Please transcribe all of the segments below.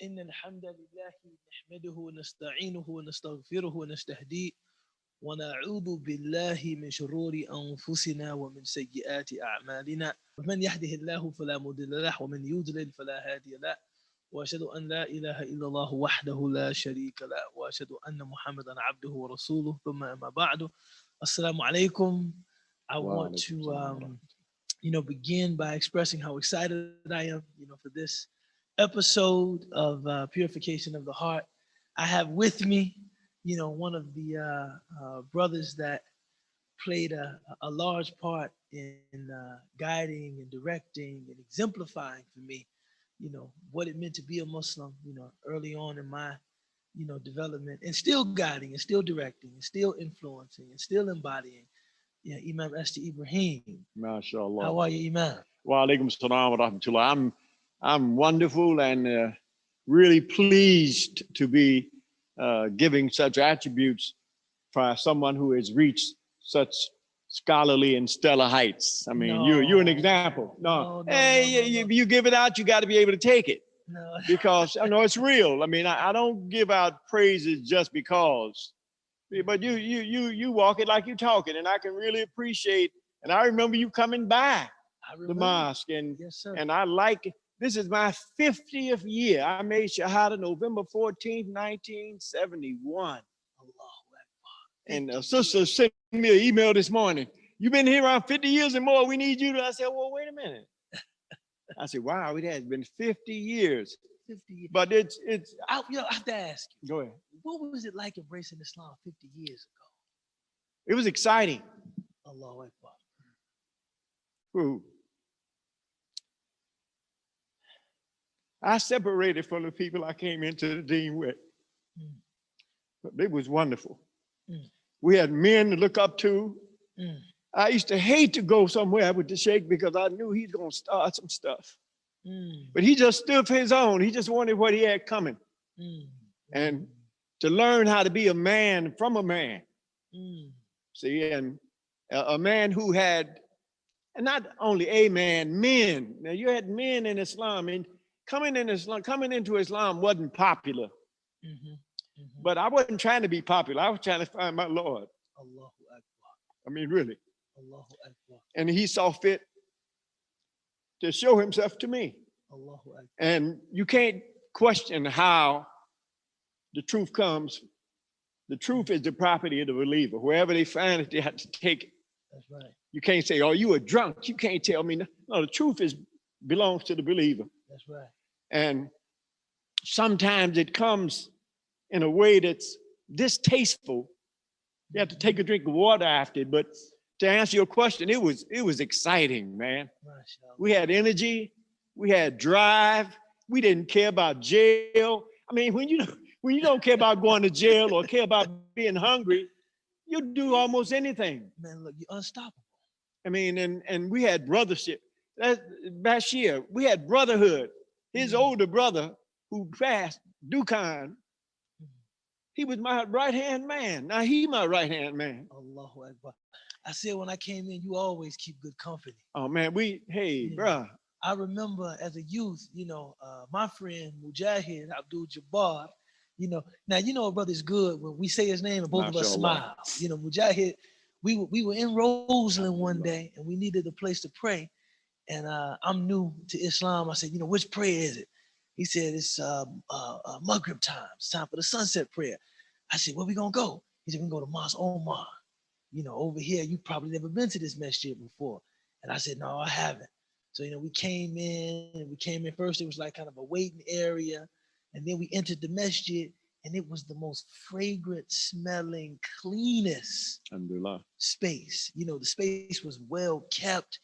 إن الحمد لله نحمده ونستعينه ونستغفره ونستهديه ونعوذ بالله من شرور أنفسنا ومن سيئات أعمالنا من يهده الله فلا مضل له ومن يضلل فلا هادي له وأشهد أن لا إله إلا الله وحده لا شريك له وأشهد أن محمدا عبده ورسوله ثم أما بعد السلام عليكم. I want Walaikum to salam wa rahmatullah. begin by expressing how excited I am, for this episode of Purification of the Heart. I have with me, one of the brothers that played a large part in guiding and directing and exemplifying for me, what it meant to be a Muslim, early on in my, development, and still guiding and still directing and still influencing and still embodying. Yeah, Imam Ibrahim. How MashaAllah. are you, Imam? Wa alaikum salam wa rahmatullah. I'm wonderful and really pleased to be giving such attributes for someone who has reached such scholarly and stellar heights. I mean, you're an example. No, hey, if you give it out, you got to be able to take it. No. Because I know it's real. I mean, I don't give out praises just because. But you walk it like you talk it, and I can really appreciate. And I remember you coming by the mosque, and Yes, sir. and I like. This is my 50th year. I made Shahada November 14th, 1971. And a sister sent me an email this morning. You've been here around 50 years and more. We need you to. I said, well, wait a minute. I said, wow, it has been 50 years. 50 years. But it's. I have to ask you. Go ahead. What was it like embracing Islam 50 years ago? It was exciting. Allahu Akbar. Who? I separated from the people I came into the deen with. But it was wonderful. We had men to look up to. I used to hate to go somewhere with the sheikh because I knew he's going to start some stuff. But he just stood for his own. He just wanted what he had coming. And to learn how to be a man from a man. See, and a man who had, and not only a man, men. Now you had men in Islam, and coming into Islam wasn't popular. But I wasn't trying to be popular. I was trying to find my Lord. Allahu Akbar. I mean, really. Allahu Akbar. And he saw fit to show himself to me. Allahu Akbar. And you can't question how the truth comes. The truth is the property of the believer. Wherever they find it, they have to take it. That's right. You can't say, oh, you a drunk. You can't tell me. No, the truth belongs to the believer. That's right. And sometimes it comes in a way that's distasteful. You have to take a drink of water after it. But to answer your question, it was exciting, man. We had energy. We had drive. We didn't care about jail. I mean, when you don't care about going to jail or care about being hungry, you do almost anything. Man, look, you're unstoppable. I mean, and we had brothership. Bashir, we had brotherhood. His older brother who passed, Dukan, he was my right-hand man. Now he my right-hand man. Allahu Akbar. I said when I came in, you always keep good company. Oh, man, bruh. I remember as a youth, my friend Mujahid Abdul Jabbar, now a brother's good when we say his name and both of us smile. Mujahid, we were in Roseland one day and we needed a place to pray. And I'm new to Islam. I said, which prayer is it? He said, it's Maghrib time. It's time for the sunset prayer. I said, where we gonna go? He said, we can go to Mosque Omar. Over here, you probably never been to this masjid before. And I said, no, I haven't. So, we came in first, it was like kind of a waiting area. And then we entered the masjid and it was the most fragrant smelling, cleanest space. The space was well kept.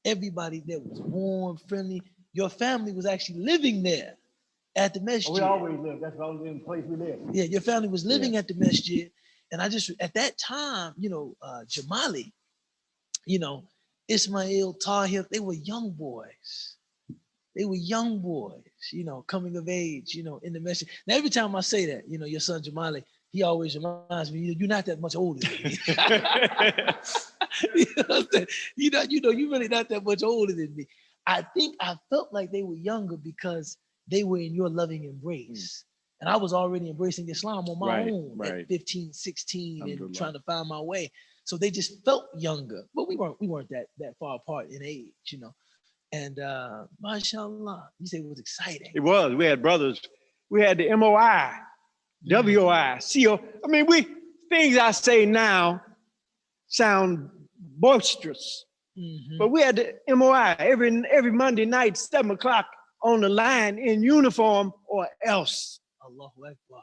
Everybody there was warm, friendly. Your family was actually living there at the masjid. We always live. That's the only place we live. Yeah, your family was living at the masjid. And I just, at that time, Jamali, Ismail, Tahir, they were young boys. Coming of age, in the masjid. Now, every time I say that, your son Jamali, he always reminds me, you're not that much older than me. You're really not that much older than me. I think I felt like they were younger because they were in your loving embrace. And I was already embracing Islam on my own at 15, 16 and trying to find my way. So they just felt younger, but we weren't that far apart in age, you know. And mashallah, you say it was exciting. It was. We had brothers. We had the MOI, WI, CO. I mean, things I say now sound boisterous, but we had the MOI every Monday night, 7 o'clock on the line in uniform or else. Allahu Akbar.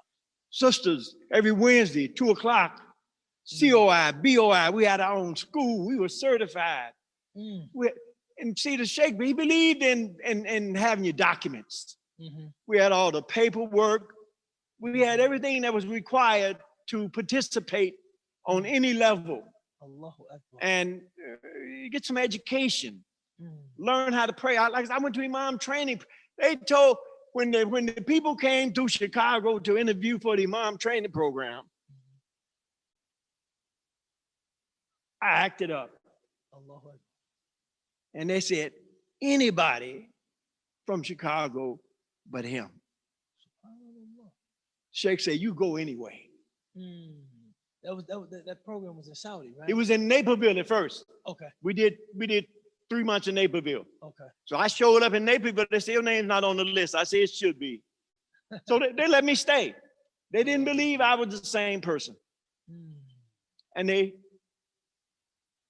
Sisters, every Wednesday, 2 o'clock, COI, BOI, we had our own school. We were certified. And see, the Sheikh, he believed in having your documents. We had all the paperwork. We had everything that was required to participate on any level. Allahu Akbar. And get some education. Learn how to pray. I went to Imam training. They told, when the people came to Chicago to interview for the Imam training program, I acted up. Allahu Akbar. And they said, anybody from Chicago but him. Sheikh said, you go anyway. That program was in Saudi, right? It was in Naperville at first. Okay. We did 3 months in Naperville. Okay. So I showed up in Naperville. They said, your name's not on the list. I said, it should be. So they let me stay. They didn't believe I was the same person. And they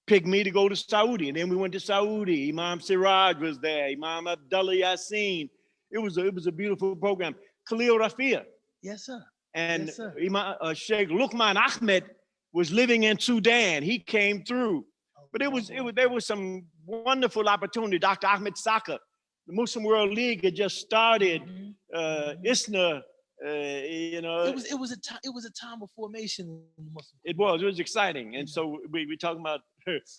picked me to go to Saudi. And then we went to Saudi. Imam Siraj was there. Imam Abdullah Yassin. It was a beautiful program. Khalil Rafia. Yes, sir. And yes, sir. Sheikh Luqman Ahmed was living in Sudan. He came through. But there was some wonderful opportunity. Dr. Ahmed Saka, the Muslim World League had just started. ISNA, you know. It was a time of formation in the Muslim. It was exciting. And so we talking about,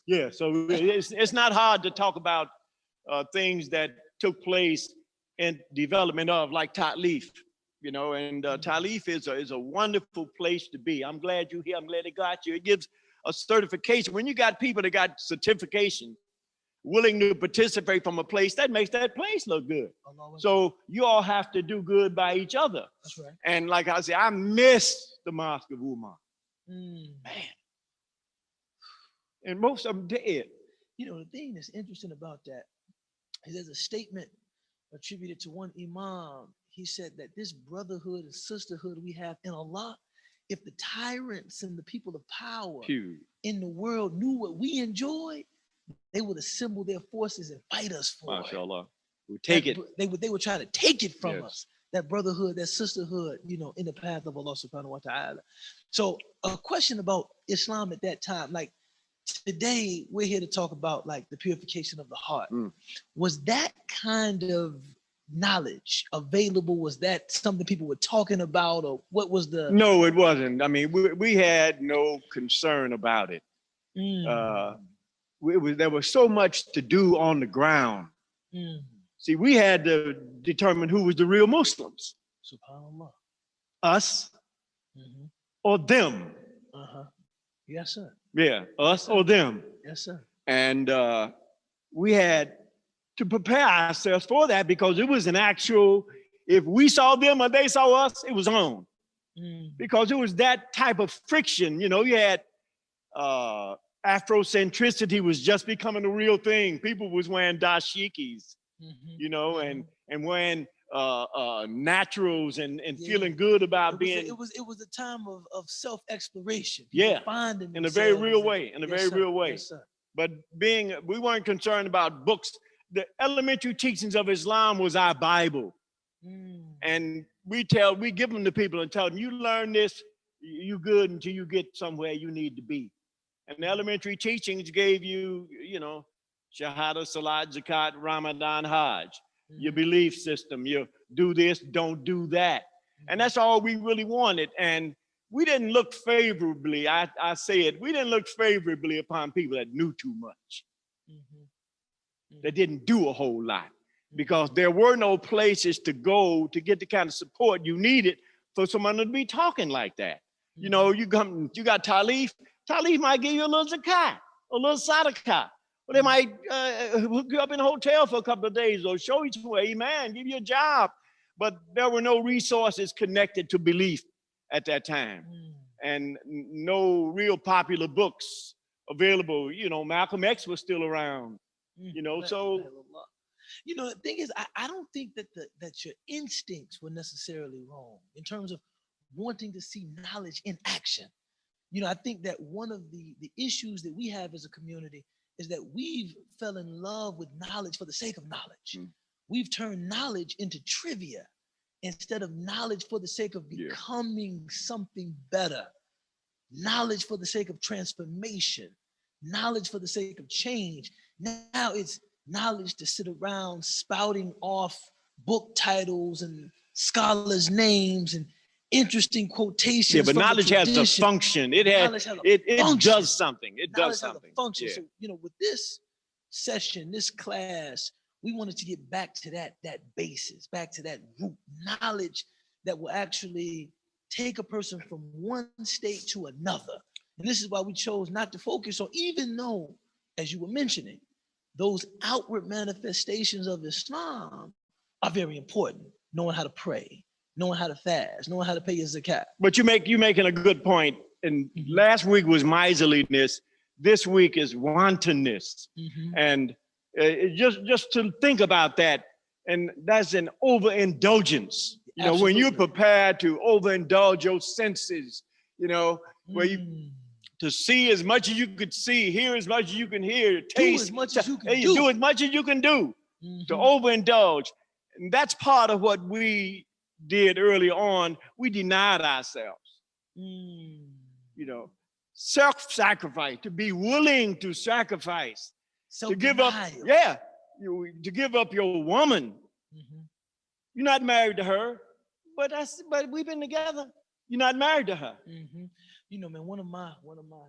yeah, so it's not hard to talk about things that took place in development of, like Ta'leef, you know, and Ta'leef is a wonderful place to be. I'm glad you're here. I'm glad they got you. It gives a certification. When you got people that got certification, willing to participate from a place, that makes that place look good. So you all have to do good by each other. That's right. And like I said, I miss the Mosque of Umar. Man. And most of them dead. You know, the thing that's interesting about that is there's a statement attributed to one Imam. He said that this brotherhood and sisterhood we have in Allah, if the tyrants and the people of power in the world knew what we enjoyed, they would assemble their forces and fight us for MashaAllah. We take it. They would try to take it from us. That brotherhood, that sisterhood, you know, in the path of Allah subhanahu wa ta'ala. So a question about Islam at that time, like today we're here to talk about like the purification of the heart. Was that kind of knowledge available? Was that something people were talking about, or what was the? No, it wasn't. I mean, we had no concern about it. There was so much to do on the ground. See, we had to determine who was the real Muslims. SubhanAllah. Us or them. Yes, sir. Yeah, us or them. Yes, sir. And we had to prepare ourselves for that, because it was an actual, if we saw them or they saw us, it was on. Because it was that type of friction. You know, you had Afrocentricity was just becoming a real thing. People was wearing dashikis, you know, and wearing naturals and feeling good about being. It was a time of self-exploration. Finding in a very real way, Yes, sir. But we weren't concerned about books. The elementary teachings of Islam was our Bible. And we give them to people and tell them, you learn this, you good until you get somewhere you need to be. And the elementary teachings gave you, you know, Shahada, Salat, Zakat, Ramadan, Hajj, your belief system, you do this, don't do that. And that's all we really wanted. And we didn't look favorably, I say it, we didn't look favorably upon people that knew too much, that didn't do a whole lot, because there were no places to go to get the kind of support you needed for someone to be talking like that. You know, you got Ta'leef. Ta'leef might give you a little zakat, a little sadaqah. Or they might hook you up in a hotel for a couple of days or show you somewhere, man, give you a job. but there were no resources connected to belief at that time, and no real popular books available. You know, Malcolm X was still around. You know, so. You know, the thing is, I don't think that your instincts were necessarily wrong in terms of wanting to see knowledge in action. You know, I think that one of the issues that we have as a community is that we've fell in love with knowledge for the sake of knowledge. We've turned knowledge into trivia instead of knowledge for the sake of becoming something better. Knowledge for the sake of transformation. Knowledge for the sake of change. Now it's knowledge to sit around spouting off book titles and scholars' names and interesting quotations. Yeah, but knowledge has a function. It does something. It does something. Function. Yeah. So, you know, with this session, this class, we wanted to get back to that basis, back to that root knowledge that will actually take a person from one state to another. And this is why we chose not to focus on, even though, as you were mentioning, those outward manifestations of Islam are very important. Knowing how to pray, knowing how to fast, knowing how to pay your zakat. But you're making a good point. And last week was miserliness. This week is wantonness. And just to think about that, and that's an overindulgence. You know, when you're prepared to overindulge your senses, you know, where you to see as much as you could see, hear as much as you can hear, taste as much as you can do. Do as much as you can do to overindulge. And that's part of what we did early on. We denied ourselves. You know, self-sacrifice, to be willing to sacrifice, to give up, to give up your woman. You're not married to her, but we've been together. You're not married to her. You know, man, one of my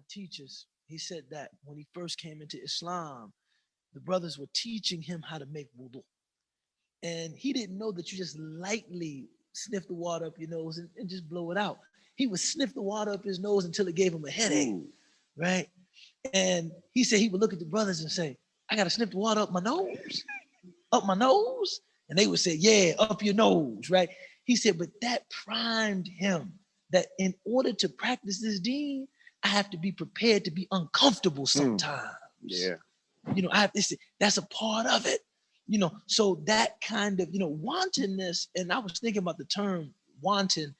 teachers, he said that when he first came into Islam, the brothers were teaching him how to make wudu. And he didn't know that you just lightly sniff the water up your nose and just blow it out. He would sniff the water up his nose until it gave him a headache, right? And he said he would look at the brothers and say, I got to sniff the water up my nose? Up my nose? And they would say, yeah, up your nose, right? He said, but that primed him that in order to practice this deen, I have to be prepared to be uncomfortable sometimes. Yeah. You know, that's a part of it. You know, so that kind of, you know, wantonness, and I was thinking about the term wanton.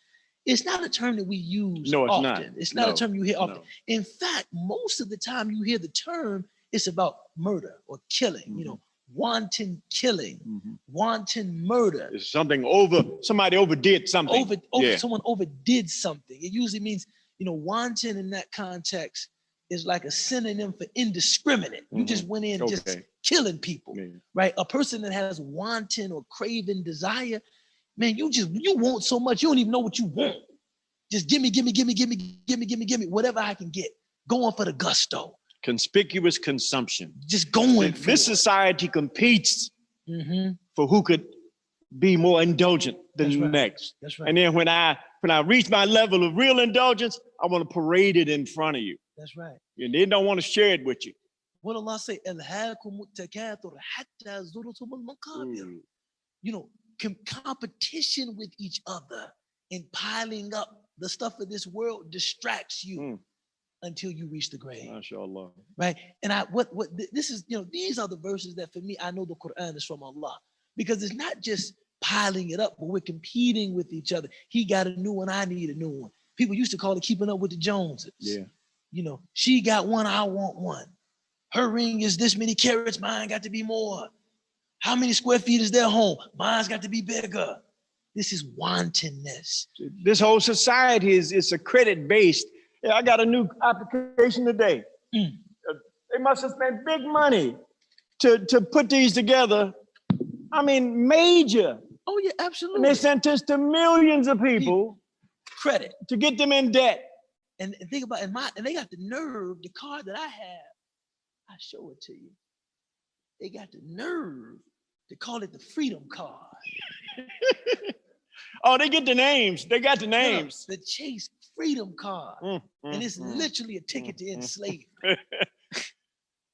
It's not a term that we use often. It's not a term you hear often. In fact, most of the time you hear the term, it's about murder or killing, you know, wanton killing, wanton murder. It's somebody overdid something. Someone overdid something. It usually means, you know, wanton in that context is like a synonym for indiscriminate. You just went in just killing people, right? A person that has wanton or craven desire, man, you want so much, you don't even know what you want. Just give me, whatever I can get. Going for the gusto. Conspicuous consumption. Just going for this society competes for who could be more indulgent than the next. That's right. And then when I reach my level of real indulgence, I want to parade it in front of you. That's right. And they don't want to share it with you. What Allah say? You know, competition with each other and piling up the stuff of this world distracts you until you reach the grave. MashaAllah. Right? And this is, you know, these are the verses that for me, I know the Quran is from Allah, because it's not just piling it up, but we're competing with each other. He got a new one, I need a new one. People used to call it keeping up with the Joneses. Yeah. You know, she got one, I want one. Her ring is this many carats, mine got to be more. How many square feet is their home? Mine's got to be bigger. This is wantonness. This whole society is a credit-based. I got a new application today. They must have spent big money to put these together. I mean, major. Oh yeah, absolutely. And they sent this to millions of people. Credit. To get them in debt. And think about and they got the nerve, the card that I have, I show it to you. They got the nerve to call it the freedom card. Oh, they get the names. They got the names. The Chase freedom card. And it's literally a ticket to enslavement.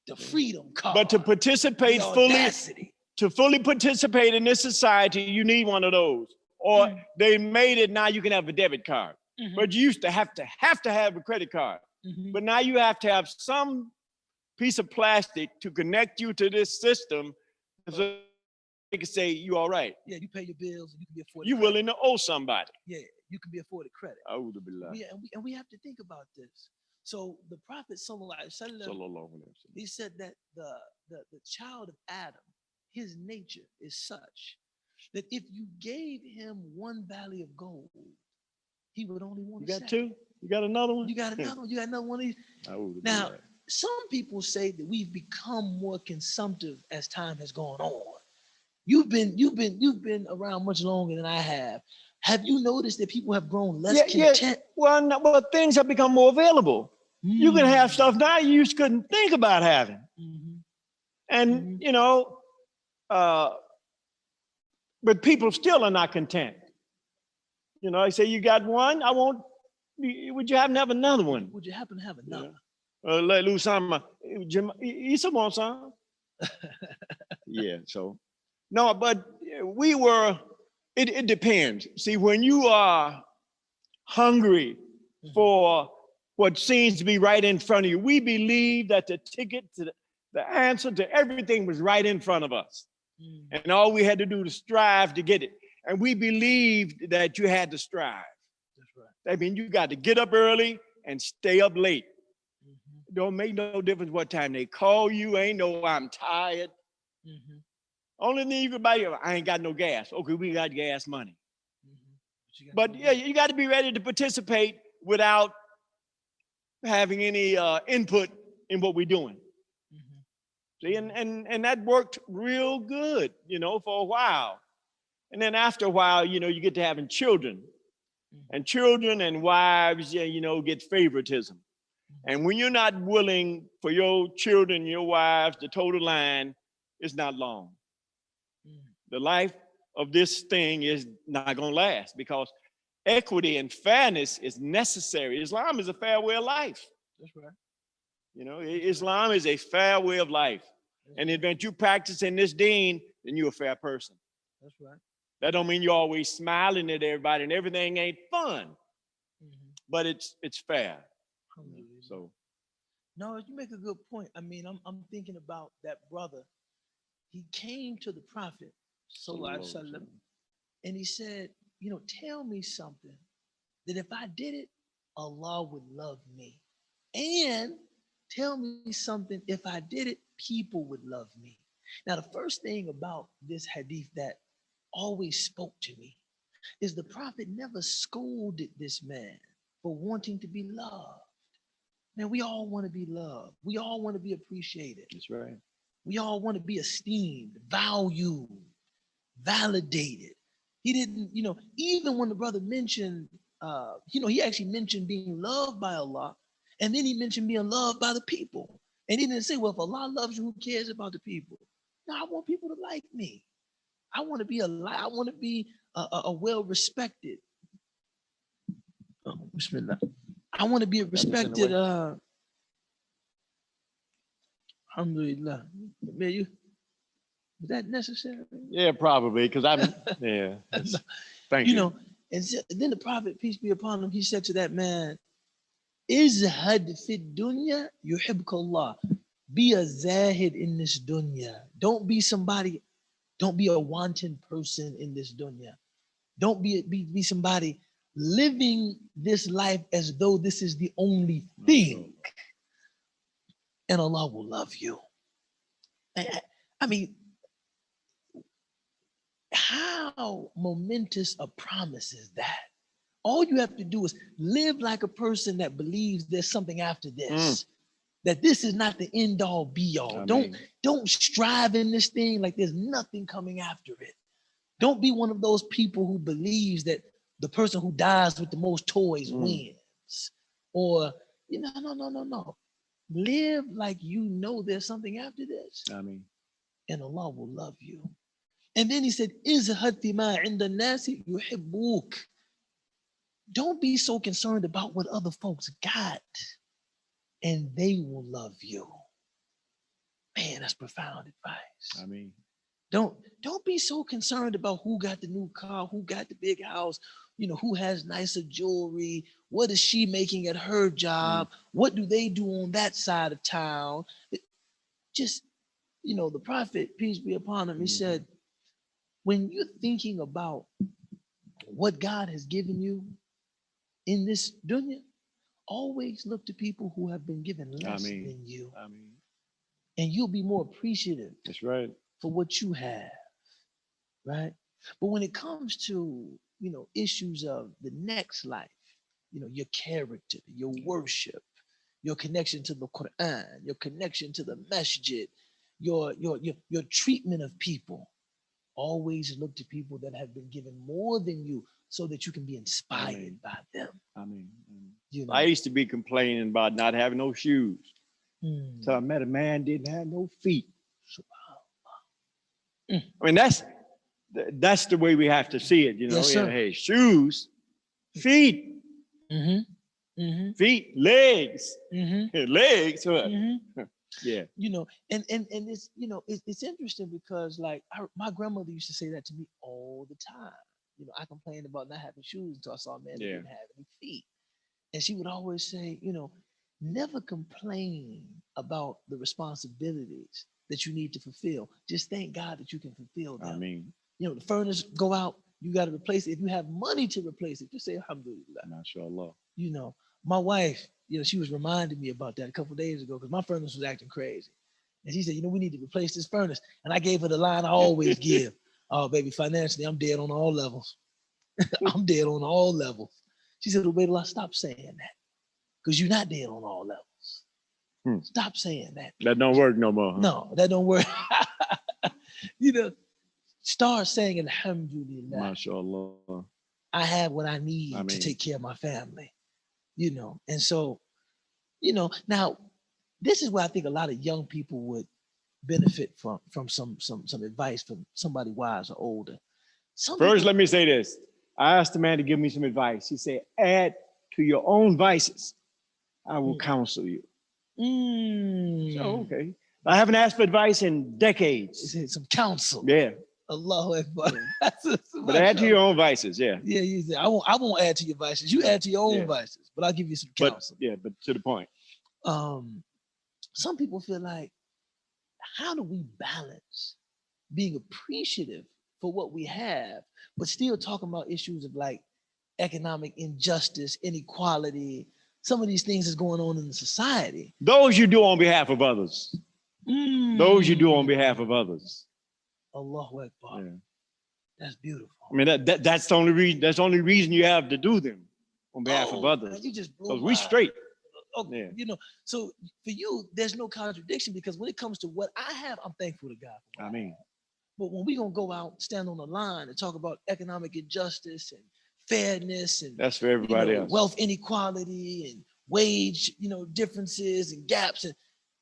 The freedom card. But to participate fully, to fully participate in this society, you need one of those. or they made it now you can have a debit card. But you used to have a credit card. But now you have to have some piece of plastic to connect you to this system so they can say you all right. Yeah, you pay your bills and you can be afforded. You're willing to owe somebody. Yeah, you can be afforded credit. And we have to think about this. So the Prophet sallallahu alaihi wasallam, he said that the child of Adam, his nature is such that if you gave him one valley of gold, he would only want to. You got two? You got another one? You got another one? You got another one of these? Now, some people say that we've become more consumptive as time has gone on. You've been around much longer than I have. Have you noticed that people have grown less content? Yeah. Well, things have become more available. You can have stuff now you just couldn't think about having. And, you know, but people still are not content. You know, I say, you got one, would you happen to have another one? Would you happen to have another? Let loose some, yeah, so. No, but it depends. See, when you are hungry for what seems to be right in front of you, we believe that the ticket to the answer to everything was right in front of us. And all we had to do was strive to get it. And we believed that you had to strive. That's right. I mean, you got to get up early and stay up late. It don't make no difference what time they call you. Ain't no, I'm tired. Only thing you can buy, I ain't got no gas. Okay, we got gas money. But yeah, you got to be ready to participate without having any input in what we're doing. See, and that worked real good, you know, for a while. And then after a while, you know, you get to having children. And children and wives, you know, get favoritism. And when you're not willing for your children, your wives to toe the line, it's not long. The life of this thing is not going to last because equity and fairness is necessary. Islam is a fair way of life. That's right. You know, Islam is a fair way of life. And if you practice in this deen, then you're a fair person. That's right. That don't mean you're always smiling at everybody and everything ain't fun, but it's fair. So, no, you make a good point. I mean, I'm thinking about that brother. He came to the Prophet sallallahu alaihi wasallam, and he said, you know, tell me something that if I did it, Allah would love me, and tell me something if I did it, people would love me. Now, the first thing about this hadith that always spoke to me is the Prophet never scolded this man for wanting to be loved. Man, we all want to be loved. We all want to be appreciated. That's right. We all want to be esteemed, valued, validated. He didn't, you know, even when the brother mentioned, you know, he actually mentioned being loved by Allah, and then he mentioned being loved by the people. And he didn't say, well, if Allah loves you, who cares about the people? No, I want people to like me. I want to be I want to be a well-respected. Oh, bismillah. I want to be a respected. Alhamdulillah. Man, is that necessary? Yeah, probably, because yeah. Thank you. You know, and then the Prophet, peace be upon him, he said to that man, Izhad fi dunya yuhibbuka Allah. Be a zahid in this dunya. Don't be a wanton person in this dunya. Don't be somebody living this life as though this is the only thing. And Allah will love you. I mean, how momentous a promise is that? All you have to do is live like a person that believes there's something after this. That this is not the end all be all. Don't strive in this thing like there's nothing coming after it. Don't be one of those people who believes that the person who dies with the most toys wins. Or, you know, no. Live like you know there's something after this. And Allah will love you. And then he said, Izhad ma inda nasi yuhibbuk. Don't be so concerned about what other folks got, and they will love you. Man, that's profound advice. Don't be so concerned about who got the new car, who got the big house, who has nicer jewelry, what is she making at her job, what do they do on that side of town. Just, the prophet, peace be upon him, he said, when you're thinking about what God has given you in this dunya, always look to people who have been given less than you. And you'll be more appreciative. That's right. For what you have, right? But when it comes to, issues of the next life, your character, your worship, your connection to the Quran, your connection to the masjid, your treatment of people, always look to people that have been given more than you so that you can be inspired by them. I used to be complaining about not having no shoes. So I met a man didn't have no feet. I mean, that's the way we have to see it, Yes, sir. Hey, shoes, feet, feet, legs, legs. Yeah. And it's it's interesting because like my grandmother used to say that to me all the time. I complained about not having shoes until I saw a man that didn't have any feet, and she would always say, never complain about the responsibilities that you need to fulfill. Just thank God that you can fulfill them. The furnace go out, you got to replace it. If you have money to replace it, just say alhamdulillah. MashaAllah. My wife, she was reminding me about that a couple of days ago because my furnace was acting crazy. And she said, we need to replace this furnace. And I gave her the line I always give. Oh, baby, financially, I'm dead on all levels. I'm dead on all levels. She said, Ubaydullah, stop saying that. Because you're not dead on all levels. Stop saying that. That don't work no more. Huh? No, that don't work. Start saying alhamdulillah. MashaAllah. I have what I need to take care of my family. And so, now this is where I think a lot of young people would benefit from some advice from somebody wise or older. First, let me say this. I asked the man to give me some advice. He said, add to your own vices, I will counsel you. So, okay. I haven't asked for advice in decades. Some counsel. Yeah. Allahu Akbar. But add to your own vices, yeah. Yeah, you say, I won't add to your vices. You add to your own vices, but I'll give you some counsel. But to the point. Some people feel like, how do we balance being appreciative for what we have, but still talking about issues of like economic injustice, inequality, some of these things that's going on in the society? Those you do on behalf of others. Those you do on behalf of others. Allahu Akbar. Yeah. That's beautiful. I mean, that's the only reason. That's the only reason you have to do them on behalf of others. Man, you just blew because we straight. Okay, so for you, there's no contradiction because when it comes to what I have, I'm thankful to God. But when we're gonna go out, stand on the line and talk about economic injustice and fairness and that's for everybody else. Wealth inequality and wage, differences and gaps, and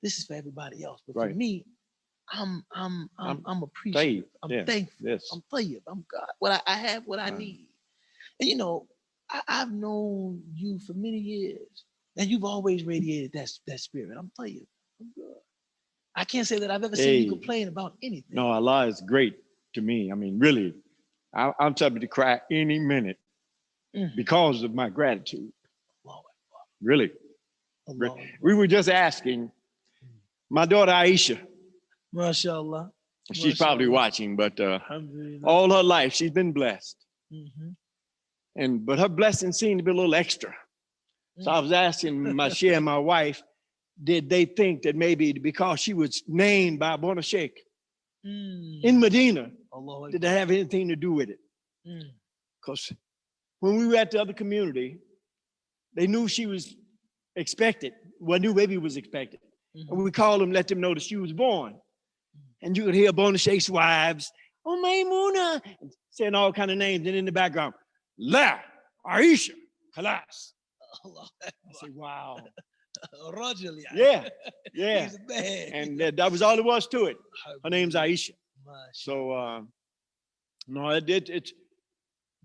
this is for everybody else. But for me, I'm appreciative. I'm thankful. Yes. I'm tayyib. I'm God. I have what I need. And I've known you for many years, and you've always radiated that spirit. I'm tayyib. I'm good. I can't say that I've ever seen you complain about anything. No, Allah is great to me. I mean, really, I'm tempted to cry any minute because of my gratitude. Really. We were just asking my daughter Aisha. MashaAllah. She's probably watching, but all her life she's been blessed. But her blessing seemed to be a little extra. So I was asking my Shia and my wife, did they think that maybe because she was named by Bona Sheikh in Medina, did that have anything to do with it? Because when we were at the other community, they knew she was expected. Well, knew baby was expected. And we called them, let them know that she was born. And you could hear Bona Sheikh's wives, oh, Maymuna, saying all kind of names. And in the background, La, Aisha, Khalas. I said, wow. Yeah. He's a man. And that was all it was to it. Her name's Aisha. So, no, it's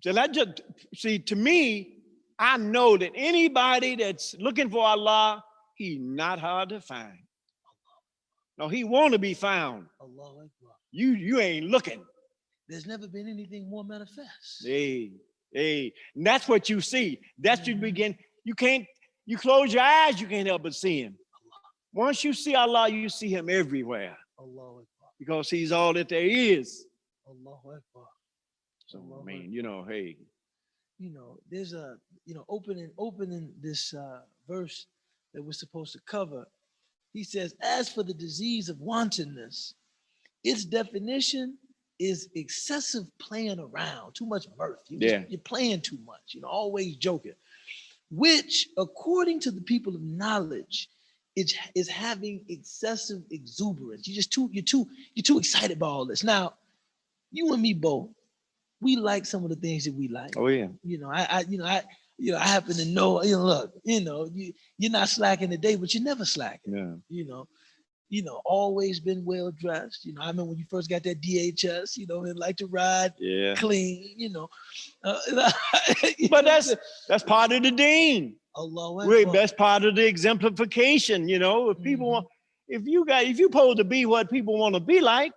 so I just, see, to me, I know that anybody that's looking for Allah, he's not hard to find. No, he want to be found. you ain't looking. There's never been anything more manifest. Hey, and that's what you see. That's you begin. You close your eyes, you can't help but see him. Once you see Allah, you see him everywhere. Allahu Akbar. Because he's all that there is. Allahu Akbar. So, I mean, hey. There's a, opening this verse that we're supposed to cover. He says, as for the disease of wantonness, its definition is excessive playing around, too much mirth. You're playing too much, always joking, which, according to the people of knowledge, is having excessive exuberance. You're too excited about all this. Now, you and me both, we like some of the things that we like. Oh yeah. I happen to know. Look, you're not slacking today, but you're never slacking. Yeah. Always been well dressed. I remember when you first got that DHS. And like to ride clean. But that's part of the deen. That's part of the exemplification. If people want, if you supposed to be what people want to be like,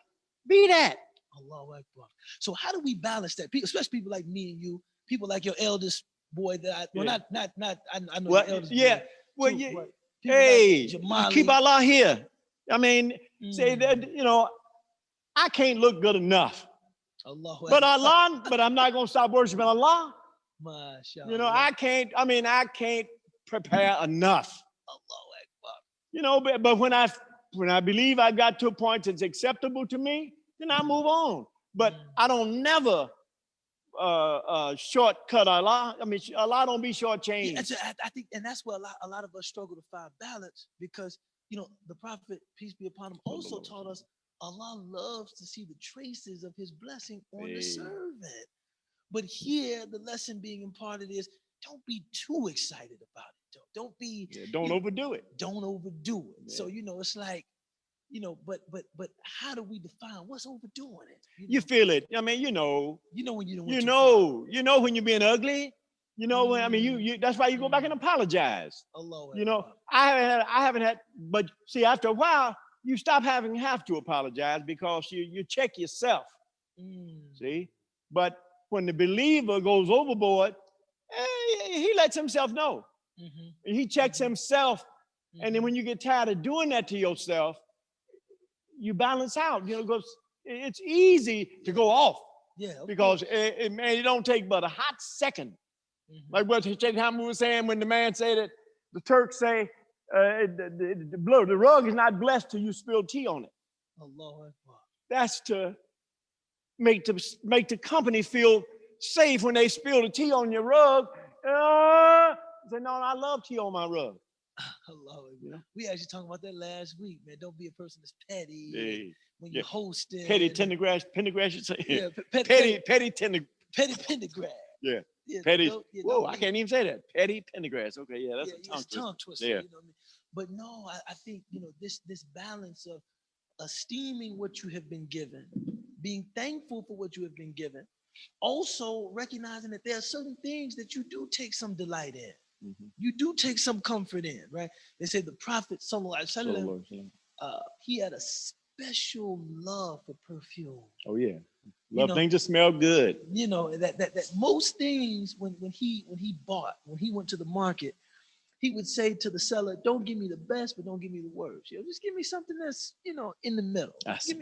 be that. Allahu Akbar. So how do we balance that? People, especially people like me and you, people like your eldest boy that I know your eldest boy. Well, too, like keep Allah here. I mean, say that, I can't look good enough. But I'm not going to stop worshiping Allah. I can't prepare enough. Allahu Akbar. But when I believe I got to a point that's acceptable to me, then I move on. But I don't never shortcut Allah. I mean, Allah don't be shortchanged. I think, and that's where a lot of us struggle to find balance, because the Prophet, peace be upon him, also taught us Allah loves to see the traces of his blessing on the servant. But here, the lesson being imparted is, don't be too excited about it. Don't be. Don't overdo it. Don't overdo it. Yeah. So it's like, but how do we define what's overdoing it? You feel it. I mean, when you when you're being ugly. When I mean, you that's why you go back and apologize. Allah. I haven't had, but see, after a while, you stop have to apologize, because you check yourself. See, but when the believer goes overboard, he lets himself know. He checks himself, and then when you get tired of doing that to yourself, you balance out. Because it's easy to go off. Because it don't take but a hot second. Like what Sheikh Hamza was saying when the man said that the Turks say the rug is not blessed till you spill tea on it. Allah. That's to make the company feel safe when they spill the tea on your rug. Say, no, I love tea on my rug. Allah. We actually talked about that last week, man. Don't be a person that's petty when you're hosting. Petty Pendergrass, you say? Yeah, petty Pendergrass. Petty Pendergrass. Yeah. Petty. Whoa, I can't even say that. Petty Pendergrass. Okay, yeah, that's a tongue twister. Yeah. But no, I think this balance of esteeming what you have been given, being thankful for what you have been given, also recognizing that there are certain things that you do take some delight in. You do take some comfort in, right? They say the Prophet sallallahu alaihi wasallam, he had a special love for perfume. Oh yeah, love things to smell good. That most things when he went to the market, he would say to the seller, "Don't give me the best, but don't give me the worst. Just give me something that's in the middle. Give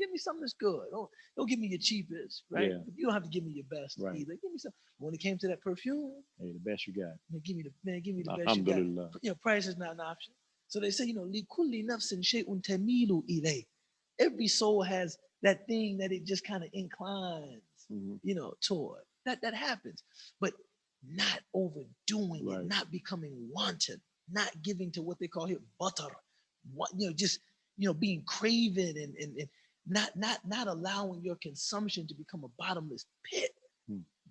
me something that's good. Don't give me your cheapest, right? Yeah. You don't have to give me your best either. Give me some." When it came to that perfume, hey, the best you got. Give me the best you got. Price is not an option. So they say, likulli nafsin shay'un tamilu ilay. Every soul has that thing that it just kind of inclines, toward. That happens, but not overdoing it, not becoming wanton, not giving to what they call here butter, being craven and not allowing your consumption to become a bottomless pit,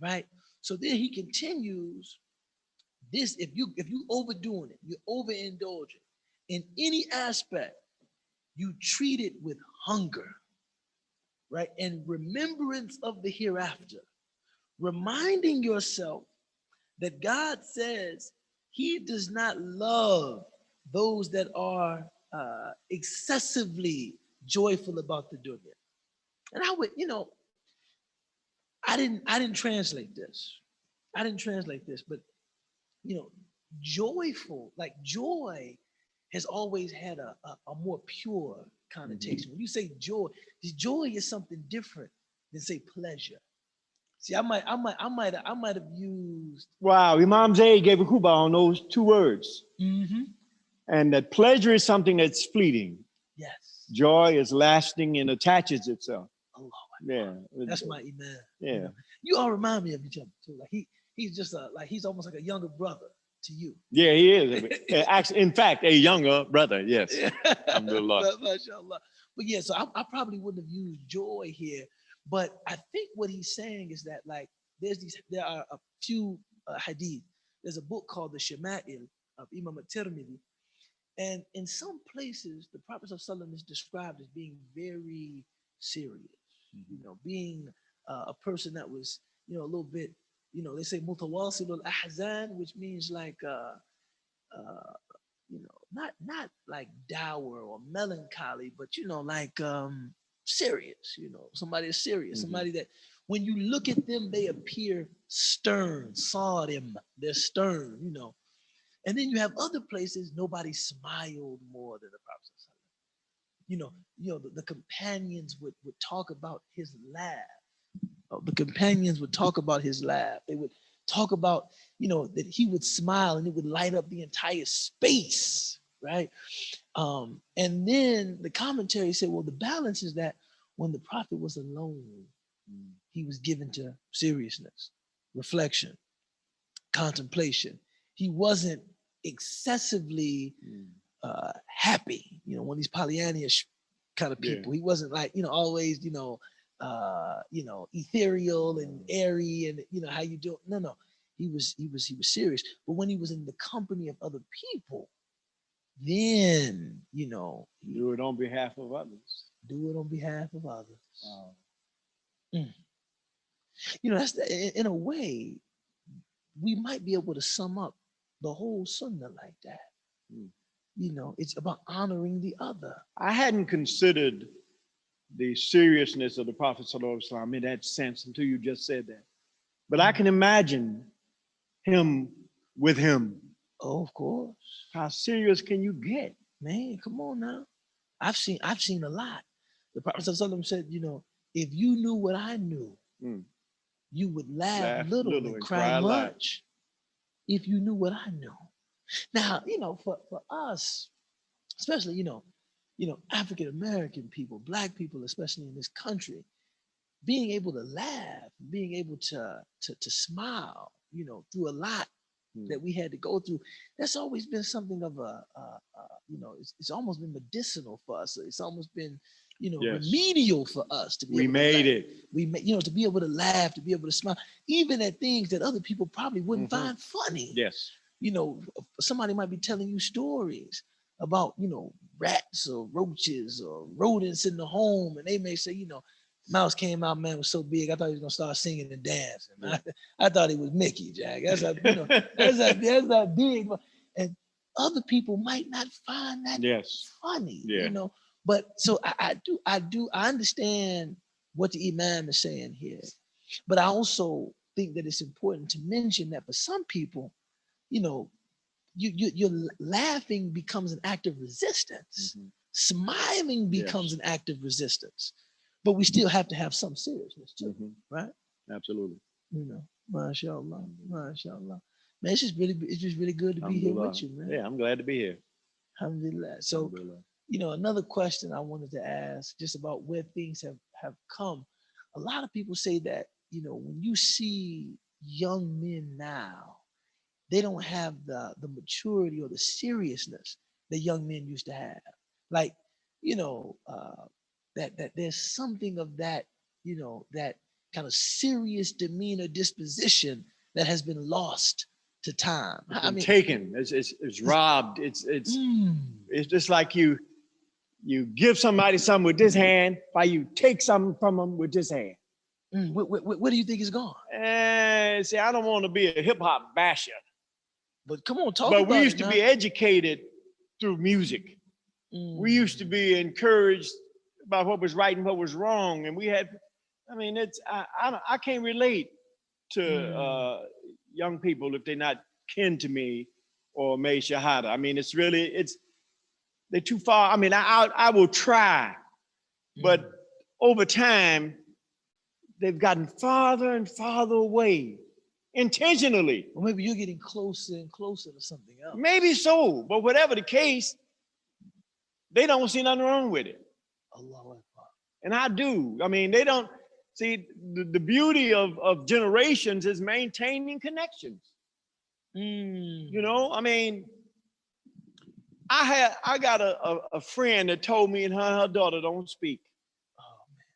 right? So then he continues this: if you overdoing it, you're overindulging in any aspect, you treat it with hunger, right? And remembrance of the hereafter, reminding yourself that God says he does not love those that are excessively joyful about the dunya. And I would, I didn't translate this. I didn't translate this, but joyful, like joy has always had a more pure connotation. When you say joy is something different than say pleasure. See, I might have used. Wow, Imam Zayd gave a khutbah on those two words. Mm-hmm. And that pleasure is something that's fleeting. Yes. Joy is lasting and attaches itself. Allah. Yeah. That's my Imam. Yeah. You all remind me of each other too. Like he's just he's almost like a younger brother to you. Yeah, he is. Actually, in fact, a younger brother. Yes. Alhamdulillah. MashaAllah. But yeah, so I probably wouldn't have used joy here. But I think what he's saying is that like there are a few hadith. There's a book called the Shama'il of Imam Tirmidhi. And in some places, the Prophet ﷺ is described as being very serious, being a person that was, a little bit, they say mutawasil al-ahzan, which means like, not like dour or melancholy, but, like serious, somebody is serious, somebody that when you look at them, they appear stern, sarim, they're stern, And then you have other places, nobody smiled more than the Prophet. The companions would talk about his laugh. The companions would talk about his laugh. They would talk about, that he would smile and it would light up the entire space, right? And then the commentary said, well, the balance is that when the Prophet was alone, he was given to seriousness, reflection, contemplation. He wasn't excessively happy, one of these Pollyannish kind of people. He wasn't like, always, ethereal and airy and how you do. No. He was serious. But when he was in the company of other people, then do it on behalf of others. Do it on behalf of others. Wow. That's in a way, we might be able to sum up the whole sunnah like that. It's about honoring the other. I hadn't considered the seriousness of the Prophet ﷺ in that sense until you just said that. But I can imagine him with him. Oh, of course. How serious can you get? Man, come on now. I've seen a lot. The Prophet ﷺ said, if you knew what I knew, you would laugh little and cry much. If you knew what I knew. Now, for us, especially, African American people, Black people, especially in this country, being able to laugh, being able to smile, through a lot that we had to go through, that's always been something of it's almost been medicinal for us. It's almost been, remedial for us to be able to laugh. We made, to be able to laugh, to be able to smile, even at things that other people probably wouldn't find funny. Yes. Somebody might be telling you stories about, rats or roaches or rodents in the home, and they may say, mouse came out, man, was so big, I thought he was gonna start singing and dancing. Yeah. I thought he was Mickey, Jack. That's how, that's how big. And other people might not find that funny, But so I understand what the Imam is saying here. But I also think that it's important to mention that for some people, your laughing becomes an act of resistance. Smiling becomes an act of resistance. But we still have to have some seriousness too, right? Absolutely. MashaAllah, MashaAllah. Man, it's just really good to be here with you, man. Yeah, I'm glad to be here. Alhamdulillah. So, another question I wanted to ask, just about where things have come. A lot of people say that, when you see young men now, they don't have the maturity or the seriousness that young men used to have. Like, that there's something of that, that kind of serious demeanor, disposition that has been lost to time. Taken, it's robbed. It's just like you give somebody something with this hand, while you take something from them with this hand. What do you think is gone? See, I don't want to be a hip hop basher. But come on, talk about it. But we used to be educated through music. We used to be encouraged about what was right and what was wrong. And we had, I mean, I can't relate to young people if they're not kin to me or made shahada. I mean, they're too far. I mean, I will try, but over time, they've gotten farther and farther away intentionally. Or maybe you're getting closer and closer to something else. Maybe so, but whatever the case, they don't see nothing wrong with it. Allahu Akbar. And I do. I mean, they don't see the beauty of generations is maintaining connections. You know, I mean, I got a friend that told me and her daughter don't speak. Oh man,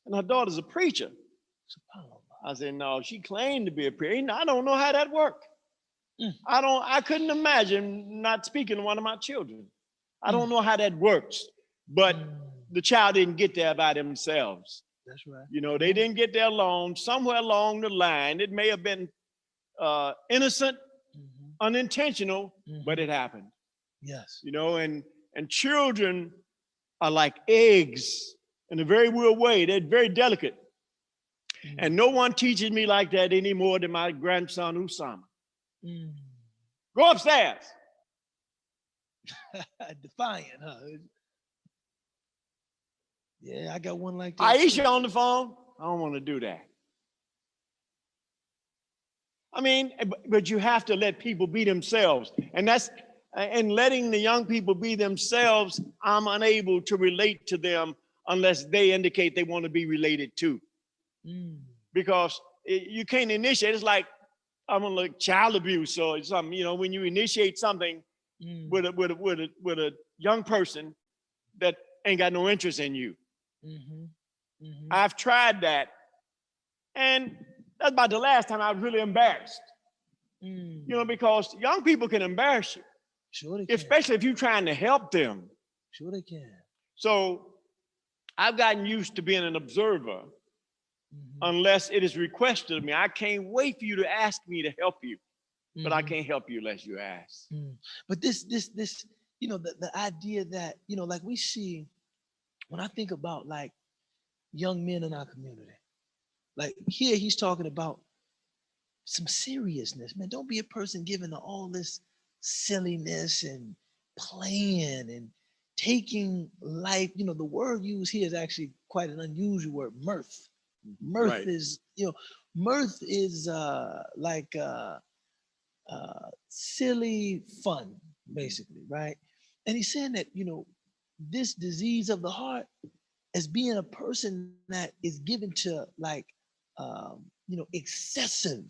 and her daughter's a preacher. I said, no, she claimed to be a preacher. I don't know how that worked. I couldn't imagine not speaking to one of my children. I don't know how that works. But the child didn't get there by themselves. That's right. You know, they didn't get there alone. Somewhere along the line, it may have been innocent, unintentional, but it happened. Yes. You know, and children are like eggs in a very real way. They're very delicate. And no one teaches me like that any more than my grandson, Usama. Go upstairs. Defiant, huh? Yeah, I got one like that. Aisha on the phone. I don't want to do that. I mean, but you have to let people be themselves. And letting the young people be themselves, I'm unable to relate to them unless they indicate they want to be related to. Because you can't initiate. It's like child abuse or something. You know, when you initiate something with a young person that ain't got no interest in you. I've tried that, and that's about the last time I was really embarrassed. You know, because young people can embarrass you. Sure they can. Especially if you're trying to help them. Sure they can. So I've gotten used to being an observer unless it is requested of me. I can't wait for you to ask me to help you, but I can't help you unless you ask. But this, you know, the idea that, you know, like we see, when I think about like young men in our community, like here he's talking about some seriousness, man. Don't be a person given to all this silliness and playing and taking life. You know, the word used here is actually quite an unusual word, mirth. Mirth is, you know, mirth is like silly fun, basically, right? And he's saying that, you know, this disease of the heart as being a person that is given to like, you know, excessive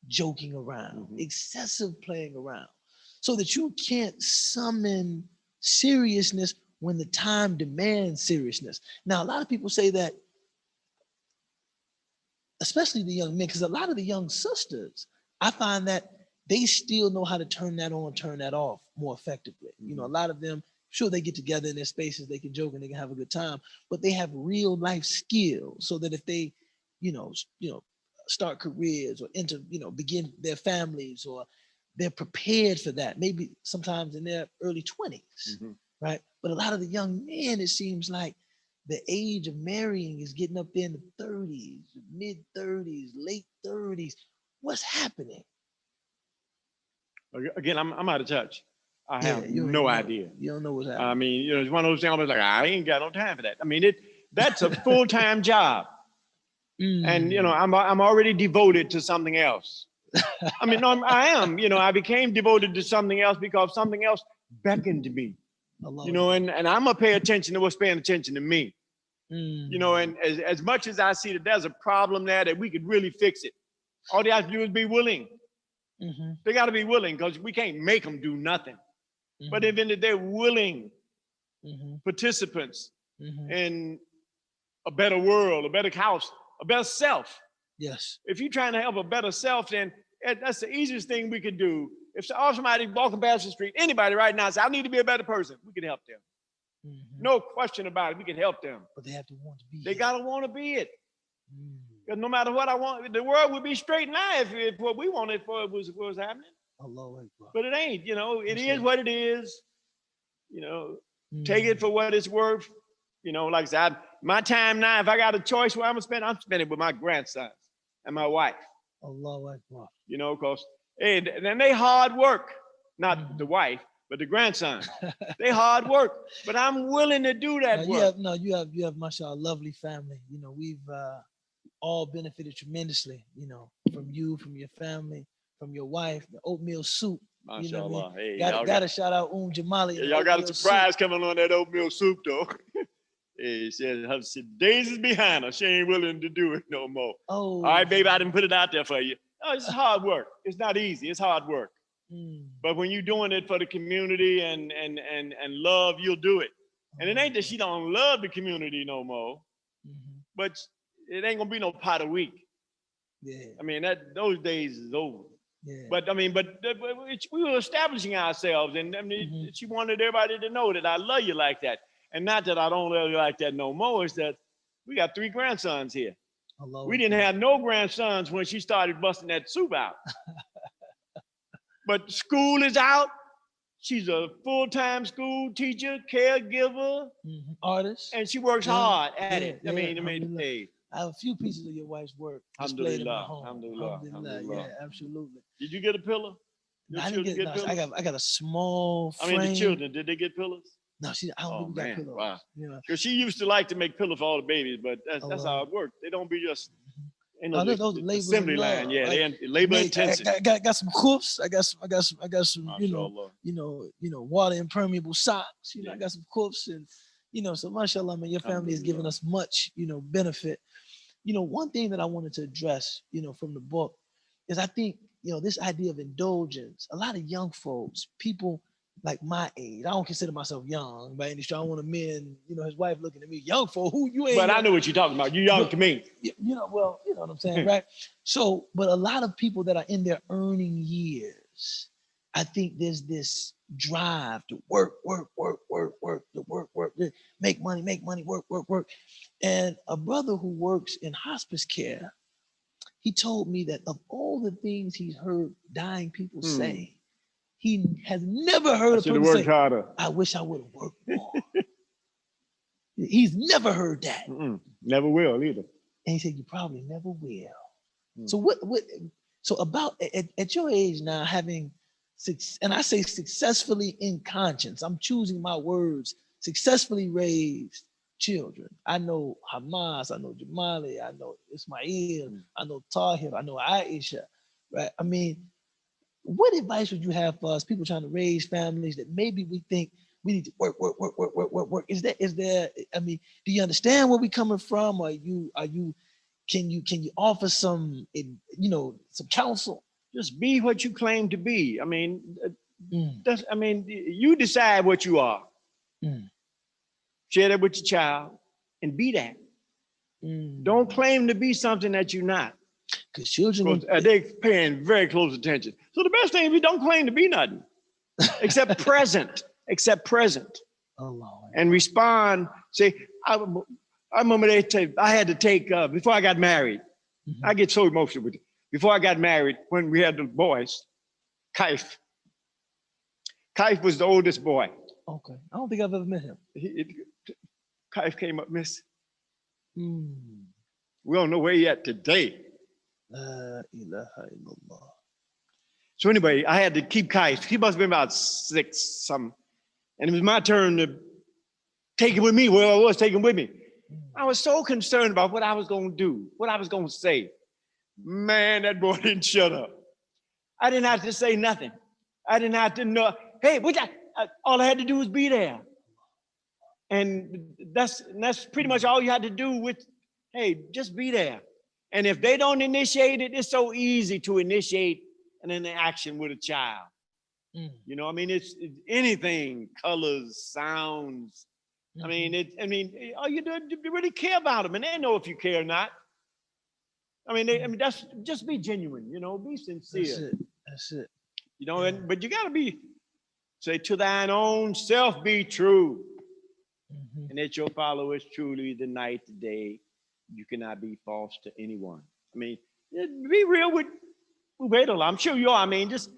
joking around, excessive playing around, so that you can't summon seriousness when the time demands seriousness. Now, a lot of people say that, especially the young men, because a lot of the young sisters, I find that they still know how to turn that on, turn that off more effectively. You know, a lot of them, sure, they get together in their spaces, they can joke and they can have a good time, but they have real life skills so that if they, you know, start careers or begin their families, or they're prepared for that, maybe sometimes in their early 20s, right? But a lot of the young men, it seems like the age of marrying is getting up there in the 30s, mid 30s, late 30s. What's happening? Again, I'm out of touch. I have no idea. You don't know what's happening. I mean, you know, it's one of those things I was like, I ain't got no time for that. I mean, that's a full-time job. And, you know, I'm already devoted to something else. I mean, no, I am. You know, I became devoted to something else because something else beckoned to me. You know, and I'm going to pay attention to what's paying attention to me. You know, and as much as I see that there's a problem there that we could really fix it, all they have to do is be willing. They got to be willing, because we can't make them do nothing. But even if they're willing participants in a better world, a better house, a better self. Yes. If you're trying to help a better self, then that's the easiest thing we could do. If somebody walking past the street, anybody right now say, I need to be a better person, we can help them. No question about it, we can help them. But they have to want to be. They got to want to be it. Because no matter what I want, the world would be straight now if what we wanted for it was happening. But it ain't, you know, it is what it is. You know, take it for what it's worth. You know, like I said, my time now, if I got a choice where I'm spending it with my grandsons and my wife. Allahu Akbar. You know, because, hey, then they hard work. Not the wife, but the grandson. They hard work. But I'm willing to do that work. You have, mashallah, a lovely family. You know, we've all benefited tremendously, you know, from you, from your family, from your wife, the oatmeal soup. Mashallah. You know what I mean? Hey, got to shout out Jamali. Yeah, y'all got a surprise coming on that oatmeal soup, though. Hey, she said, days is behind her. She ain't willing to do it no more. Oh. All right, baby, I didn't put it out there for you. Oh, it's hard work. It's not easy. It's hard work. But when you're doing it for the community and love, you'll do it. And it ain't that she don't love the community no more, but it ain't gonna be no pot a week. Yeah. I mean, those days is over. Yeah. But I mean, but we were establishing ourselves, and I mean, she wanted everybody to know that I love you like that, and not that I don't love you like that no more. It's that we got 3 grandsons here. We didn't have no grandsons when she started busting that soup out. But school is out. She's a full-time school teacher, caregiver, artist, and she works hard at it. I mean, hey. I have a few pieces of your wife's work displayed in my home. Alhamdulillah. Yeah, absolutely. Did you get a pillow? I didn't get pillows? I got a small frame. I mean, the children, did they get pillows? No, I don't think we got pillows. Wow. Because she used to like to make pillows for all the babies, but that's how it worked. They don't be just those the assembly line. Yeah, right? They labor intensive. I got some cuffs. I got some water impermeable socks. I got some cuffs, and so mashallah, man, your family has given us much benefit. One thing that I wanted to address from the book is I think this idea of indulgence. A lot of young folks, people like my age, I don't consider myself young by any stretch. I don't want a man, his wife looking at me, young folk, who you ain't. But I know what you're talking about. You're young to me. Well, you know what I'm saying, right? So, but a lot of people that are in their earning years, I think there's this drive to work, make money, work. And a brother who works in hospice care, he told me that of all the things he's heard dying people say, he has never heard a person say, harder. I wish I would have worked more. He's never heard that. Never will either. And he said, you probably never will. So so about at your age now, having and I say successfully in conscience, I'm choosing my words, successfully raised children. I know Hamas, I know Jamali, I know Ismail, I know Tahir, I know Aisha, right? I mean, what advice would you have for us, people trying to raise families that maybe we think we need to work? Is there, I mean, do you understand where we're coming from? Can you offer some, some counsel? Just be what you claim to be. I mean, you decide what you are. Share that with your child and be that. Don't claim to be something that you're not. Because children, they're paying very close attention. So the best thing is you don't claim to be nothing, except present. And respond. Say, I remember I had to take before I got married. I get so emotional with it. Before I got married, when we had the boys, Kaif was the oldest boy. Okay, I don't think I've ever met him. Kaif came up, miss. We don't know where he at today. La ilaha illallah. So anyway, I had to keep Kaif. He must have been about 6 something. And it was my turn to take it with me where I was taking with me. I was so concerned about what I was going to do, what I was going to say. Man, that boy didn't shut up. I didn't have to say nothing. I didn't have to know, hey, all I had to do was be there. And that's pretty much all you had to do with, hey, just be there. And if they don't initiate it, it's so easy to initiate an interaction with a child. I mean, it's anything, colors, sounds. I mean, all you do is really care about them, and they know if you care or not. That's just be genuine, be sincere. That's it. But you got to say, to thine own self be true. And that your followers truly the night, the day. You cannot be false to anyone. I mean, be real with Ubaydullah. I'm sure you are. I mean, just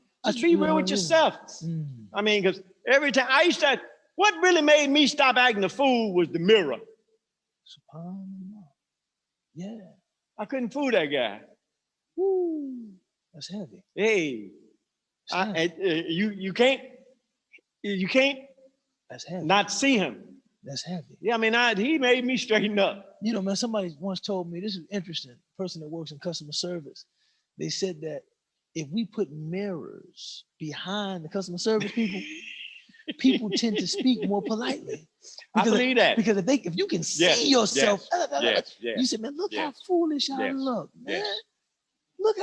be real with yourself. I mean, because every time what really made me stop acting a fool was the mirror. SubhanAllah. Yeah. I couldn't fool that guy. Woo. That's heavy. Hey, you can't That's heavy. not see him. That's heavy. Yeah, I mean, he made me straighten up. You know, man, somebody once told me, this is interesting, a person that works in customer service, they said that if we put mirrors behind the customer service people, people tend to speak more politely. I believe that. Because if you can see yourself, you say, man, look how foolish I look, man. Look,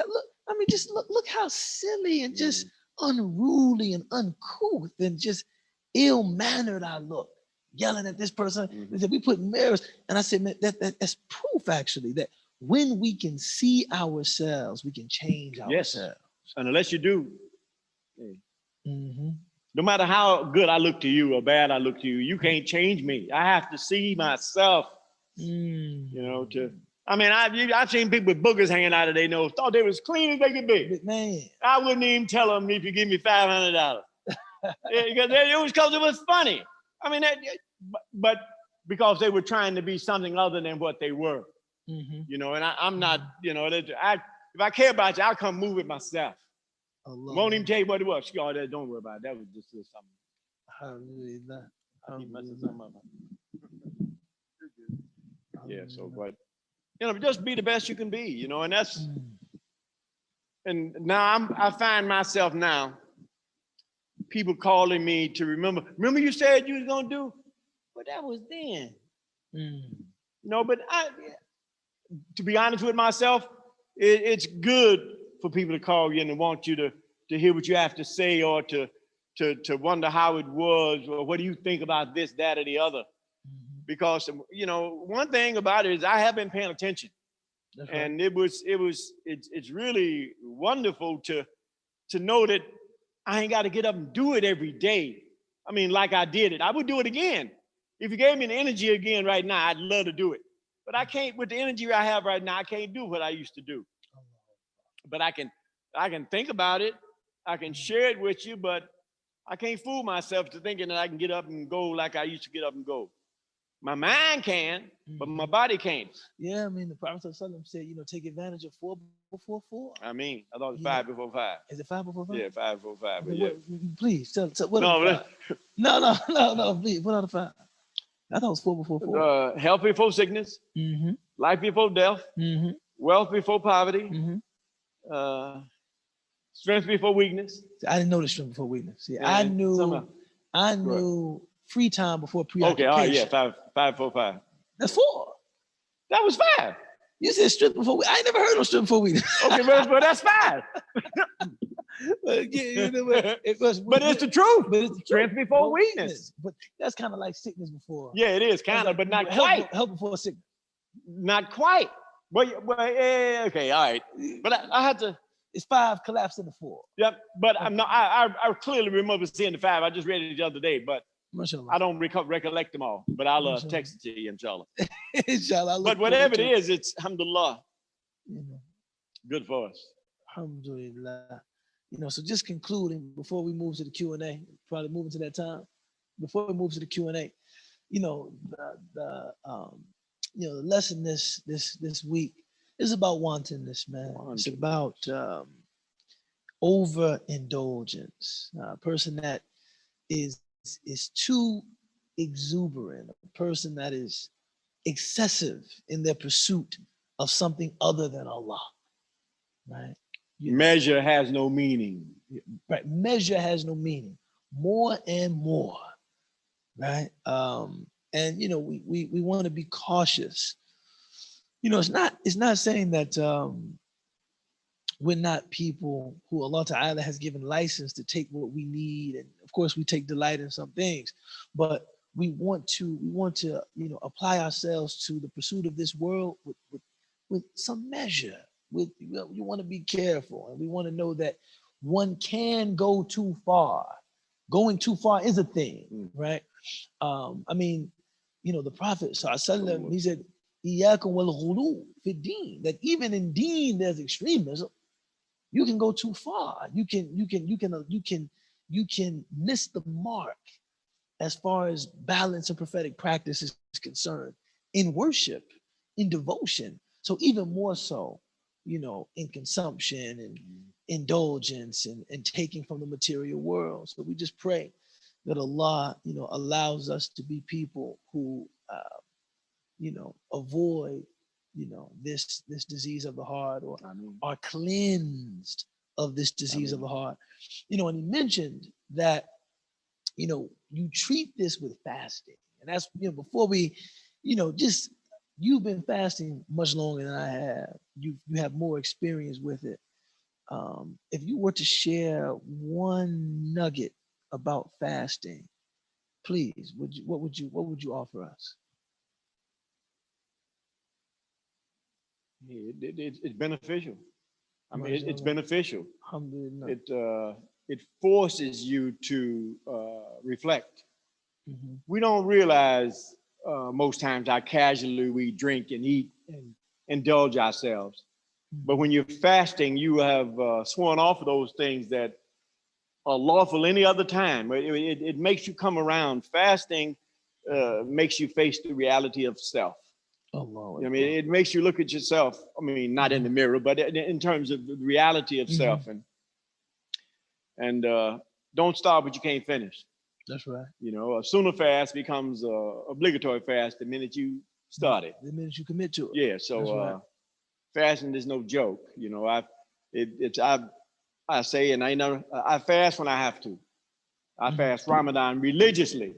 I mean, just look how silly and just unruly and uncouth and just ill-mannered I look, yelling at this person. They said, we put mirrors. And I said, man, that's proof actually that when we can see ourselves, we can change ourselves. And unless you do, no matter how good I look to you or bad I look to you, you can't change me. I have to see myself, you know, I mean, I've seen people with boogers hanging out of their nose, thought they was clean as they could be. Man. I wouldn't even tell them if you give me $500. It was because it was funny. I mean, but because they were trying to be something other than what they were, you know, and I'm not, you know, if I care about you, I'll come move it myself. Won't even tell you what it was. Oh, don't worry about it. That was just something. Yeah, so, but, you know, just be the best you can be, you know, and that's, and now I find myself now, people calling me to remember you said you was going to do, but that was then. No, but to be honest with myself, it's good for people to call you and want you to hear what you have to say or to wonder how it was or what do you think about this, that, or the other. Because, you know, one thing about it is I have been paying attention. That's right. And it's really wonderful to know that I ain't got to get up and do it every day. I mean, like I did it. I would do it again. If you gave me the energy again right now, I'd love to do it. But I can't, with the energy I have right now, I can't do what I used to do. But I can think about it. I can share it with you, but I can't fool myself to thinking that I can get up and go like I used to get up and go. My mind can, but my body can't. Yeah, I mean, the Prophet said, you know, take advantage of 4 before 4. I mean, I thought it was 5 before 5. Is it 5 before 5? Yeah, 5 before 5. Okay, yeah. Please, tell what are the 5? No, please, what are the 5? I thought it was 4 before 4. Health before sickness, life before death, wealth before poverty, strength before weakness. I didn't know the strength before weakness. See, I knew free time before preoccupation. Okay, all right, yeah, 5 before 5. That's 4. That was 5. You said strength before weakness. I ain't never heard of strength before weakness. Okay, but that's 5. But, yeah, you know, but it's the truth. But it's the strength before weakness. But that's kind of like sickness before. Yeah, it is kind of, but not quite. Health before sickness. Not quite. Well, yeah, okay, all right. But I had to. It's 5 collapsed into 4. Yep, but I'm not. I clearly remember seeing the 5. I just read it the other day, but I don't recollect them all. But I'll text it to you, inshallah. Inshallah. But whatever it is, it's alhamdulillah. Good for us. Alhamdulillah. You know, so just concluding before we move to the Q&A, probably moving to that time. Before we move to the Q&A, you know, the lesson this week is about wantonness, man. It's about overindulgence. A person that is too exuberant, a person that is excessive in their pursuit of something other than Allah, right? Measure has no meaning. Right, measure has no meaning. More and more, right? And you know, we want to be cautious. You know, it's not saying that we're not people who Allah Ta'ala has given license to take what we need, and of course we take delight in some things, but we want to you know, apply ourselves to the pursuit of this world with some measure. You want to be careful, and we want to know that one can go too far. Going too far is a thing, right? I mean, you know, the Prophet ﷺ, he said, "Iyyakum wal ghulu fi din," that even in deen there's extremism. You can go too far. You can miss the mark as far as balance and prophetic practice is concerned. in worship, in devotion. So even more so, in consumption and indulgence and taking from the material world. So we just pray that Allah, allows us to be people who, avoid, this disease of the heart, or are cleansed of this disease of the heart. And he mentioned that, you treat this with fasting. And that's, before we, just, you've been fasting much longer than I have. You have more experience with it. If you were to share one nugget about fasting, please, what would you offer us? It's beneficial. I mean, it's beneficial. It forces you to reflect. Mm-hmm. We don't realize most times how casually we drink and eat and indulge ourselves. Mm-hmm. But when you're fasting, you have sworn off of those things that are lawful any other time. It makes you come around. Fasting makes you face the reality of self. Allah. I mean, it makes you look at yourself. I mean, not in the mirror, but in terms of the reality of self. And don't start what you can't finish. That's right. A sooner fast becomes obligatory fast the minute you start it. The minute you commit to it. Yeah. So fasting is no joke. I say, and I fast when I have to. I fast Ramadan religiously.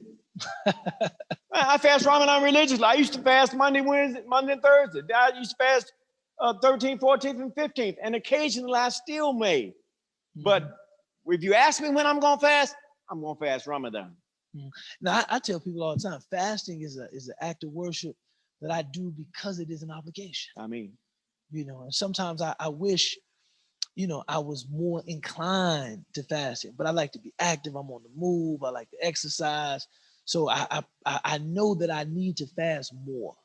I fast Ramadan religiously. I used to fast Monday and Thursday. I used to fast 13th, 14th, and 15th. And occasionally I still may. But if you ask me when I'm going to fast, I'm going to fast Ramadan. Now, I tell people all the time, fasting is an act of worship that I do because it is an obligation. I mean. And sometimes I wish, I was more inclined to fasting, but I like to be active. I'm on the move. I like to exercise. So I know that I need to fast more.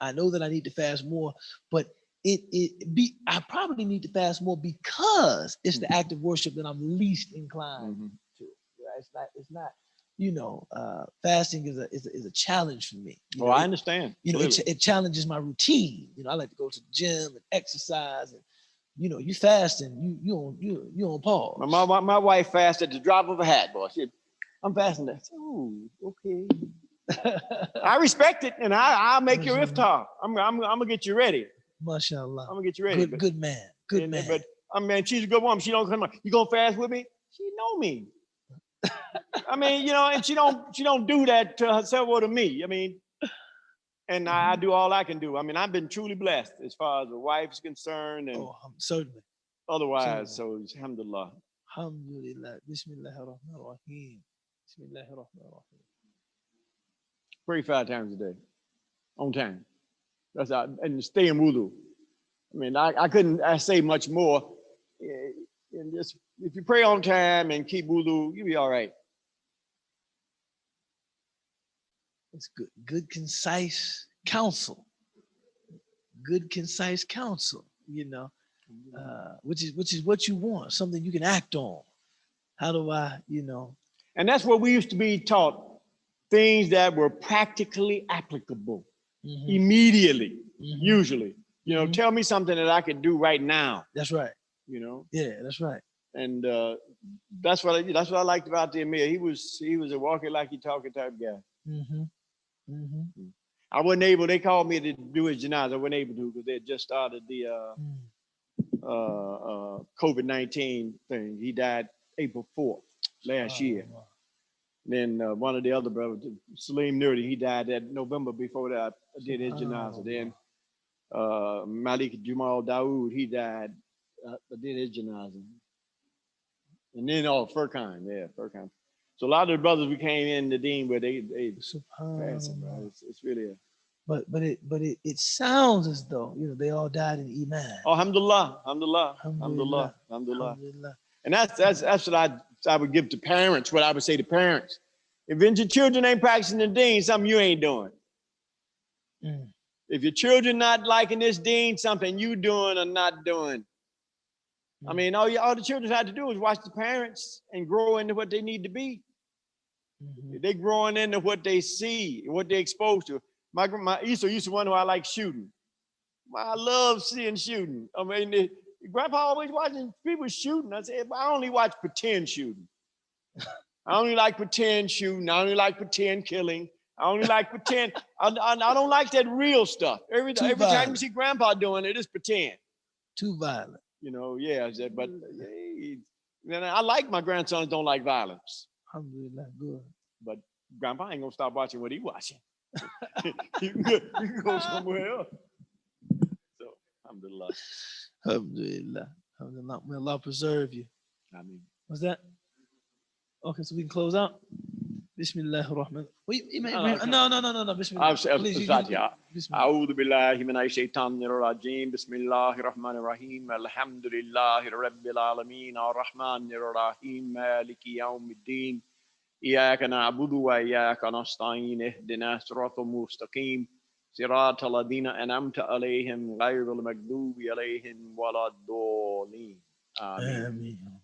I know that I need to fast more, but I probably need to fast more because it's the act of worship that I'm least inclined to. Right? It's not. Fasting is a challenge for me. I understand. It challenges my routine. I like to go to the gym and exercise, and you fasting, you on pause. My wife fasted at the drop of a hat, boy. I'm fasting that. Oh, okay. I respect it, and I'll make your iftar. I'm gonna get you ready. MashaAllah. I'm gonna get you ready. Good man. Good man. But she's a good woman. She don't come on. You gonna fast with me? She know me. I mean, and she don't do that to herself or to me. I mean, and I do all I can do. I mean, I've been truly blessed as far as the wife's concerned, and certainly. Otherwise, so alhamdulillah. Alhamdulillah. Bismillahirrahmanirrahim. Bismillahirrahmanirrahim. Pray 5 times a day, on time. That's out, and stay in wudu. I mean, I couldn't say much more. And just if you pray on time and keep wudu, you'll be all right. It's good. Good, concise counsel. Good, concise counsel. Which is what you want. Something you can act on. How do I, And that's what we used to be taught. Things that were practically applicable immediately, usually. Tell me something that I could do right now. That's right. Yeah, that's right. And that's what I liked about the Emir. He was a walking like he talking type guy. I wasn't able. They called me to do his janazah. I wasn't able to because they had just started the COVID-19 thing. He died April 4th last year. Wow. Then one of the other brothers, Salim Nurdi, he died that November before that. I did his janazah. Then Malik Jamal Dawood, he died. I did his janazah. And then Furqan, Furqan. So a lot of the brothers we came in the deen where they passed it, bro. It's really But it sounds as though they all died in Iman. Oh, alhamdulillah. And that's what I would give to parents. What I would say to parents: if your children ain't practicing the deen, something you ain't doing. If your children not liking this deen, something you doing or not doing. I mean, all the children have to do is watch the parents and grow into what they need to be. If they growing into what they see, what they're exposed to. My Easter used to wonder why I like shooting. I love seeing shooting. I mean, Grandpa always watching people shooting. I said, I only watch pretend shooting. I only like pretend shooting. I only like pretend killing. I only like pretend. I don't like that real stuff. Every time you see Grandpa doing it, it's pretend. Too violent. You know, yeah. But I like my grandsons don't like violence. Alhamdulillah, good. But Grandpa ain't gonna stop watching what he watching. you can go somewhere else. So, alhamdulillah. Alhamdulillah. Alhamdulillah. May Allah preserve you. I mean, what's that? Okay, so we can close out. Bismillah ar-Rahman. No. Bismillah. Please, أعوذ بالله من الشيطان الرجيم بسم الله الرحمن الرحيم الحمد لله رب العالمين الرحمن الرحيم مالك يوم الدين إياك نعبد وإياك نستعين اهدنا الصراط المستقيم صراط الذين أنعمت عليهم غير المغضوب عليهم ولا الضالين آمين.